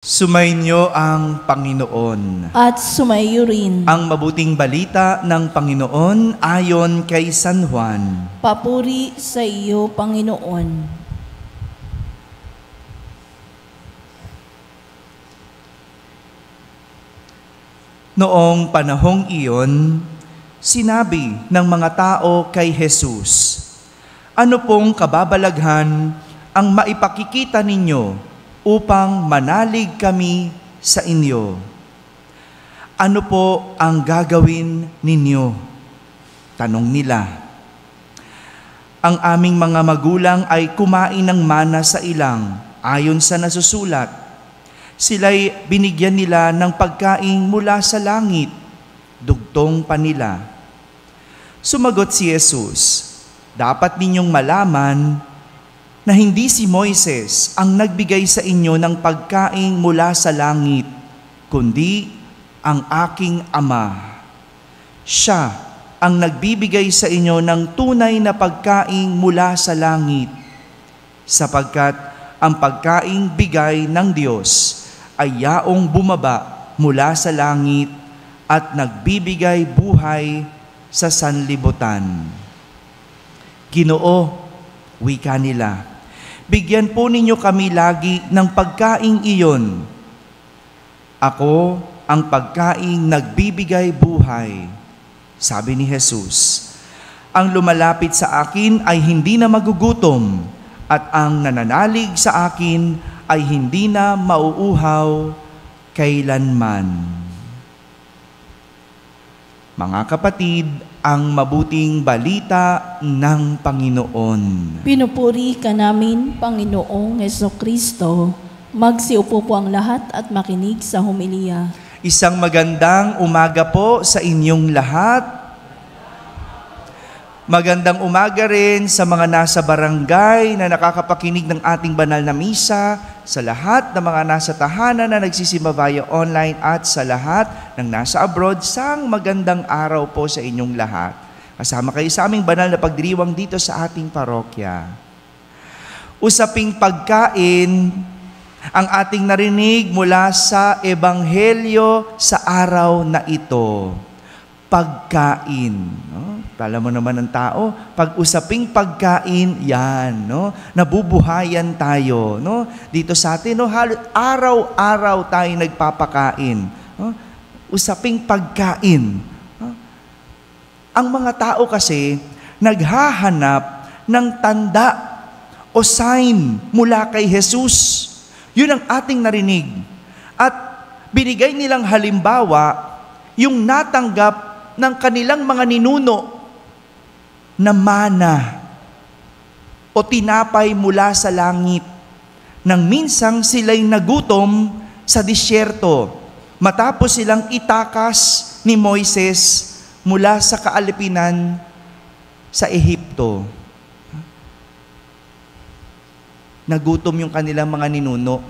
Sumainyo ang Panginoon. At sumaiyo rin. Ang mabuting balita ng Panginoon ayon kay San Juan. Papuri sa iyo, Panginoon. Noong panahong iyon, sinabi ng mga tao kay Jesus, "Ano pong kababalaghan ang maipakikita ninyo upang manalig kami sa inyo? Ano po ang gagawin ninyo?" Tanong nila. "Ang aming mga magulang ay kumain ng mana sa ilang, ayon sa nasusulat. Sila'y binigyan nila ng pagkain mula sa langit, dugtong pa nila." Sumagot si Jesus, "Dapat ninyong malaman na hindi si Moises ang nagbigay sa inyo ng pagkain mula sa langit, kundi ang aking Ama. Siya ang nagbibigay sa inyo ng tunay na pagkain mula sa langit, sapagkat ang pagkaing bigay ng Diyos ay yaong bumaba mula sa langit at nagbibigay buhay sa sanlibutan." "Ginoo," wika nila, "bigyan po ninyo kami lagi ng pagkaing iyon." "Ako ang pagkaing nagbibigay buhay," sabi ni Jesus. "Ang lumalapit sa akin ay hindi na magugutom, at ang nananalig sa akin ay hindi na mauuhaw kailanman." Mga kapatid, ang mabuting balita ng Panginoon. Pinupuri ka namin, Panginoong Hesukristo. Magsiupo po ang lahat at makinig sa homilya. Isang magandang umaga po sa inyong lahat. Magandang umaga rin sa mga nasa barangay na nakakapakinig ng ating banal na misa, sa lahat ng mga nasa tahanan na nagsisimba via online, at sa lahat ng nasa abroad. Sang magandang araw po sa inyong lahat. Kasama kayo sa aming banal na pagdiriwang dito sa ating parokya. Usaping pagkain ang ating narinig mula sa Ebanghelyo sa araw na ito. Pagkain. No? Alam mo naman ng tao, pag usaping pagkain, yan, no? Nabubuhayan tayo, no? Dito sa atin, no? Araw-araw tayo nagpapakain. No? Usaping pagkain. No? Ang mga tao kasi, naghahanap ng tanda o sign mula kay Jesus. Yun ang ating narinig. At binigay nilang halimbawa yung natanggap ng kanilang mga ninuno na mana o tinapay mula sa langit nang minsang sila'y nagutom sa disyerto matapos silang itakas ni Moises mula sa kaalipinan sa Ehipto. Nagutom yung kanilang mga ninuno.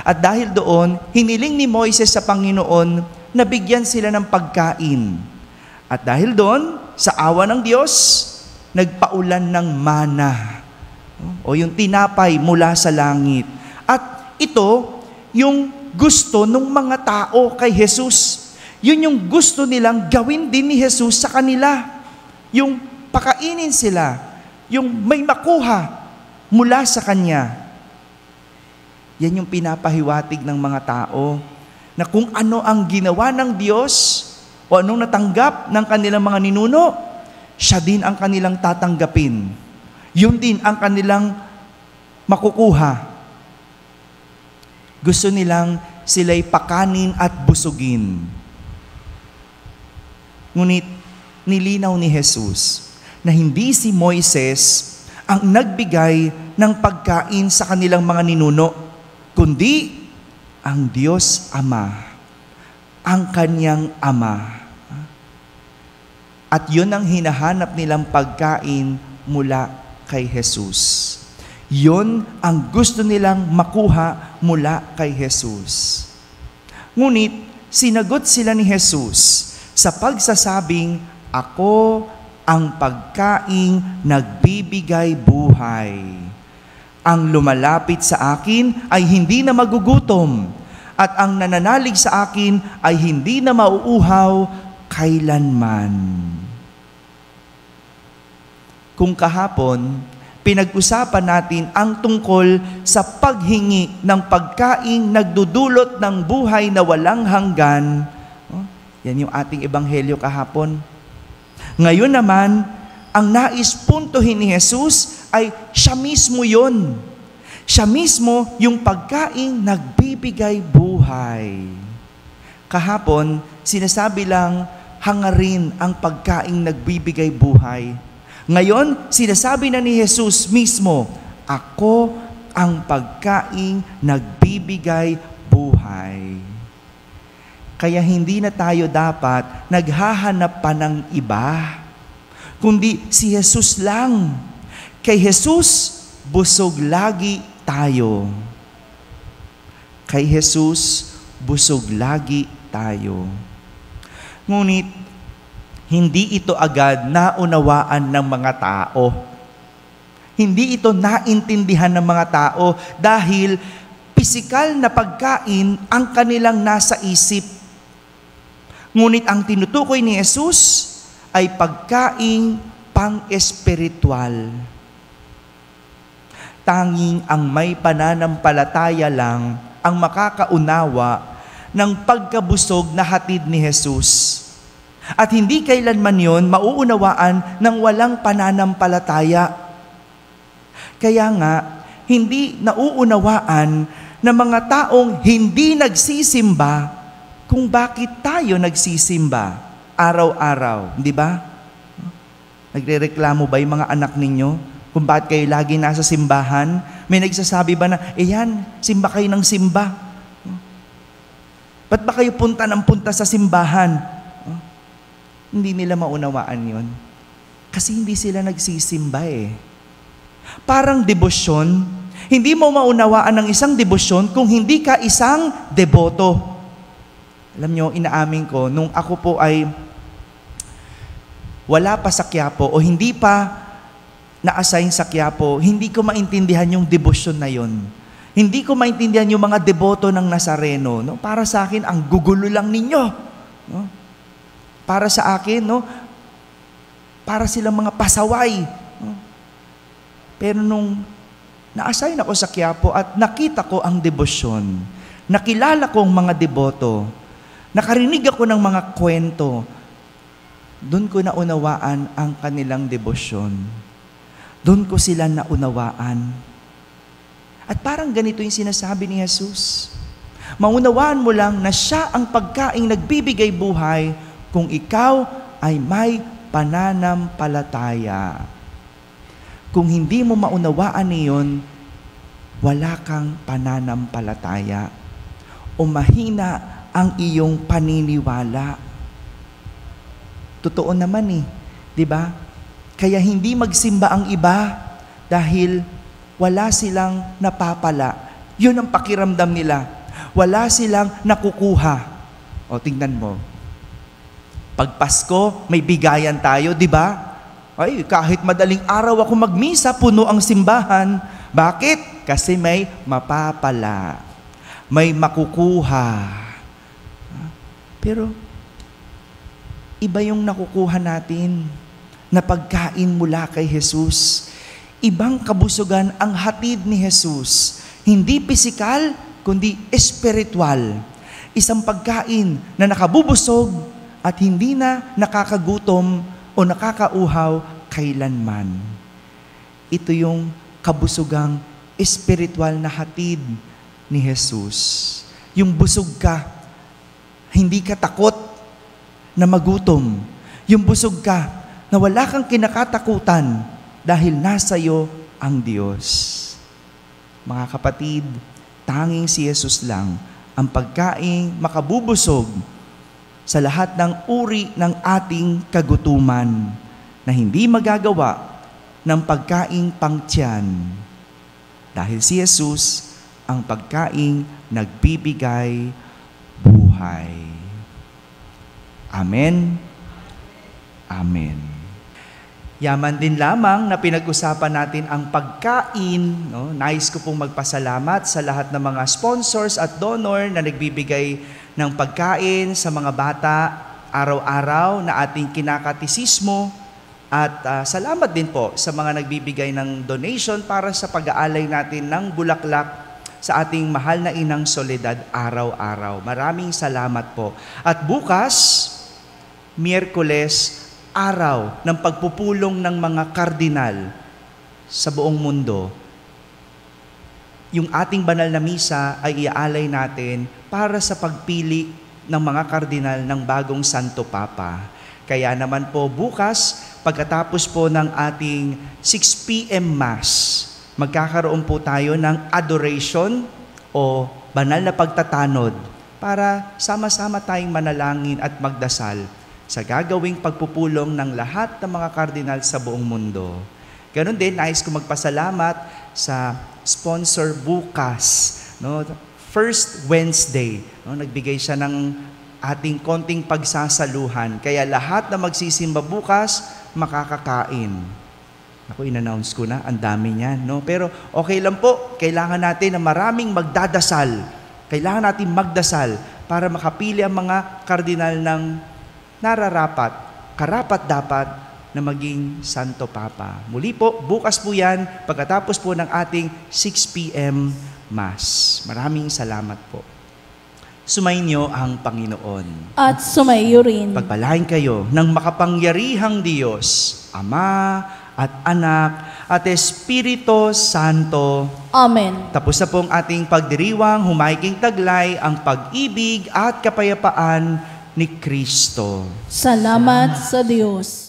At dahil doon, hiniling ni Moises sa Panginoon na bigyan sila ng pagkain. At dahil doon, sa awa ng Diyos, nagpaulan ng mana o yung tinapay mula sa langit. At ito, yung gusto ng mga tao kay Jesus. Yun yung gusto nilang gawin din ni Jesus sa kanila. Yung pakainin sila, yung may makuha mula sa Kanya. Yan yung pinapahiwatig ng mga tao na kung ano ang ginawa ng Diyos o anong natanggap ng kanilang mga ninuno, siya din ang kanilang tatanggapin. Yun din ang kanilang makukuha. Gusto nilang sila'y pakanin at busugin. Ngunit nilinaw ni Jesus na hindi si Moises ang nagbigay ng pagkain sa kanilang mga ninuno, kundi ang Diyos Ama, ang Kanyang Ama. At yun ang hinahanap nilang pagkain mula kay Jesus. Yun ang gusto nilang makuha mula kay Jesus. Ngunit, sinagot sila ni Jesus sa pagsasabing, "Ako ang pagkaing nagbibigay buhay." Ang lumalapit sa akin ay hindi na magugutom, at ang nananalig sa akin ay hindi na mauuhaw kailanman. Kung kahapon, pinag-usapan natin ang tungkol sa paghingi ng pagkaing nagdudulot ng buhay na walang hanggan. Yan yung ating ebanghelyo kahapon. Ngayon naman, ang nais puntuhin ni Jesus ay siya mismo yun. Siya mismo yung pagkaing nagbibigay buhay. Kahapon, sinasabi lang, hangarin ang pagkaing nagbibigay buhay. Ngayon, sinasabi na ni Jesus mismo, ako ang pagkaing nagbibigay buhay. Kaya hindi na tayo dapat naghahanap pa ng iba, kundi si Jesus lang. Kay Jesus, busog lagi tayo. Kay Jesus, busog lagi tayo. Ngunit, hindi ito agad naunawaan ng mga tao. Hindi ito naintindihan ng mga tao dahil pisikal na pagkain ang kanilang nasa isip. Ngunit ang tinutukoy ni Jesus ay pagkaing pang-espiritual. Tanging ang may pananampalataya lang ang makakaunawa ng pagkabusog na hatid ni Jesus. At hindi kailanman yon mauunawaan ng walang pananampalataya. Kaya nga, hindi nauunawaan ng mga taong hindi nagsisimba kung bakit tayo nagsisimba araw-araw. Di ba? Nagrereklamo ba yung mga anak ninyo kung bakit kayo lagi nasa simbahan? May nagsasabi ba na, yan, simba kayo ng simba. Ba't ba kayo punta ng punta sa simbahan? Hindi nila maunawaan yon. Kasi hindi sila nagsisimba eh. Parang debosyon, hindi mo maunawaan ng isang debosyon kung hindi ka isang deboto. Alam nyo, inaamin ko, nung ako po ay wala pa sa Quiapo o hindi pa na-assign sa Quiapo, hindi ko maintindihan yung debosyon na yon. Hindi ko maintindihan yung mga deboto ng Nazareno. No? Para sa akin, ang gugulo lang ninyo. No? Para sa akin, no? Para silang mga pasaway. No? Pero nung na-assign ako sa Quiapo at nakita ko ang debosyon, nakilala ko ang mga deboto, nakarinig ako ng mga kwento, doon ko naunawaan ang kanilang debosyon. Doon ko sila naunawaan. At parang ganito yung sinasabi ni Jesus. Maunawaan mo lang na siya ang pagkaing nagbibigay buhay kung ikaw ay may pananampalataya. Kung hindi mo maunawaan niyon, wala kang pananampalataya o mahina ang iyong paniniwala. Totoo naman eh, di ba? Kaya hindi magsimba ang iba dahil wala silang napapala. Yun ang pakiramdam nila. Wala silang nakukuha. O tingnan mo. Pag Pasko, may bigayan tayo, di ba? Ay, kahit madaling araw ako magmisa, puno ang simbahan. Bakit? Kasi may mapapala. May makukuha. Pero, iba yung nakukuha natin na pagkain mula kay Jesus. Ibang kabusugan ang hatid ni Jesus. Hindi pisikal, kundi espiritual. Isang pagkain na nakabubusog at hindi na nakakagutom o nakakauhaw kailanman. Ito yung kabusugang espiritual na hatid ni Jesus. Yung busog ka, hindi ka takot na magutom. Yung busog ka, na wala kang kinakatakutan dahil nasa iyo ang Diyos. Mga kapatid, tanging si Jesus lang ang pagkaing makabubusog sa lahat ng uri ng ating kagutuman na hindi magagawa ng pagkaing pangtiyan. Dahil si Jesus ang pagkaing nagbibigay buhay. Amen. Amen. Yaman din lamang na pinag-usapan natin ang pagkain. No? Nais ko pong magpasalamat sa lahat ng mga sponsors at donor na nagbibigay ng pagkain sa mga bata araw-araw na ating kinakatisismo. At salamat din po sa mga nagbibigay ng donation para sa pag-aalay natin ng bulaklak sa ating mahal na Inang Soledad araw-araw. Maraming salamat po. At bukas, Miyerkules, araw ng pagpupulong ng mga kardinal sa buong mundo. Yung ating banal na misa ay iaalay natin para sa pagpili ng mga kardinal ng bagong Santo Papa. Kaya naman po bukas, pagkatapos po ng ating 6 p.m. Mass, magkakaroon po tayo ng adoration o banal na pagtatanod para sama-sama tayong manalangin at magdasal sa gagawing pagpupulong ng lahat ng mga kardinal sa buong mundo. Ganon din, nais ko magpasalamat sa sponsor bukas. No? First Wednesday, no? Nagbigay siya ng ating konting pagsasaluhan. Kaya lahat na magsisimba bukas, makakakain. Ako, in-announce ko na, ang dami niyan. No? Pero okay lang po, kailangan natin na maraming magdadasal. Kailangan natin magdasal para makapili ang mga kardinal ng nararapat, karapat-dapat na maging Santo Papa. Muli po, bukas po yan, pagkatapos po ng ating 6 p.m. Mass. Maraming salamat po. Sumainyo ang Panginoon. At sumaiyo rin. Pagpalain kayo ng makapangyarihang Diyos, Ama at Anak at Espiritu Santo. Amen. Tapos na pong ating pagdiriwang, humaiking taglay ang pag-ibig at kapayapaan ni Kristo. Salamat sa Diyos.